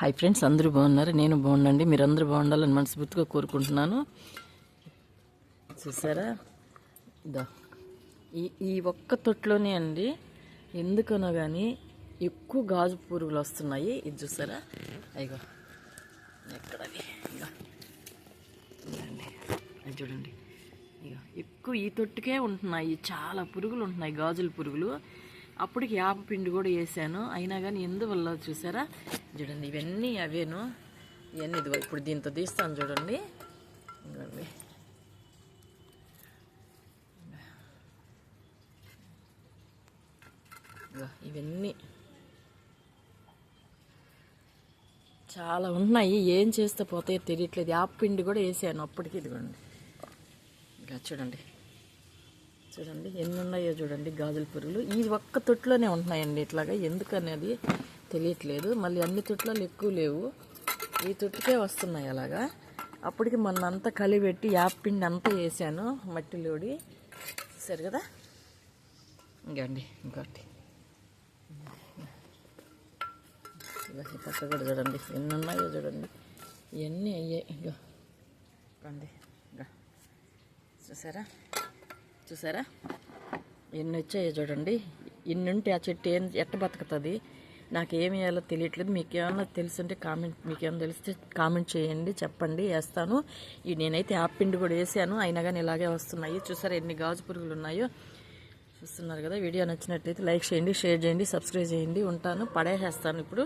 Hi friends, అందరూ బాగున్నారు. నేను బాగుండండి. మీరు అందరూ బాగుండాలని మనస్ఫూర్తిగా కోరుకుంటున్నాను. చూసారా, ఇదో ఈ ఒక్క తొట్టులోనే అండి, ఎందుకనో కానీ ఎక్కువ గాజు పురుగులు వస్తున్నాయి. ఇది చూసారా, అయ్యో ఎక్కడవి, ఇక అది చూడండి, ఇక ఎక్కువ ఈ తొట్టుకే ఉంటున్నాయి. చాలా పురుగులు ఉంటున్నాయి, గాజుల పురుగులు. అప్పటికి యాప పిండి కూడా వేసాను, అయినా కానీ ఎందువల్ల చూసారా, చూడండి ఇవన్నీ అవేను. ఇవన్నీ ఇది ఇప్పుడు దీంతో తీస్తాను చూడండి. ఇంకోండి, ఇవన్నీ చాలా ఉన్నాయి. ఏం చేస్తే పోతాయో తెలియట్లేదు. యాప పిండి కూడా వేసాను అప్పటికి. ఇదిగోండి, ఇంకా చూడండి చూడండి ఎన్ని ఉన్నాయో చూడండి గాజుల పురుగులు. ఈ ఒక్క తొట్టులోనే ఉంటున్నాయండి ఇట్లాగా, ఎందుకనేది తెలియట్లేదు. మళ్ళీ అన్ని తొట్టులలో ఎక్కువ లేవు, ఈ తొట్టుకే వస్తున్నాయి అలాగా. అప్పటికి మొన్న అంతా కలిపెట్టి యాప పిండి అంతా వేసాను మట్టిలోడి. సరే కదా, ఇంకండి ఇంకోటి ఈ పక్క కూడా చూడండి ఎన్ని ఉన్నాయో చూడండి. ఇవన్నీ అయ్యాయి. ఇంకా రండి, ఇంకా చూసారా చూసారా ఎన్ని వచ్చాయో చూడండి. ఇన్ని ఉంటే ఆ చెట్టు ఎట్ట బతుకుతుంది, నాకు ఏమి వేయాలో తెలియట్లేదు. మీకు ఏమన్నా తెలుసుంటే మీకు ఏమైనా తెలిస్తే కామెంట్ చేయండి, చెప్పండి, వేస్తాను. నేనైతే యాప్ పిండి కూడా వేసాను, అయినా కానీ ఇలాగే వస్తున్నాయి. చూసారా ఎన్ని గాజు పురుగులు ఉన్నాయో, చూస్తున్నారు కదా. వీడియో నచ్చినట్లయితే లైక్ చేయండి, షేర్ చేయండి, సబ్స్క్రైబ్ చేయండి. ఉంటాను, పడేసేస్తాను ఇప్పుడు.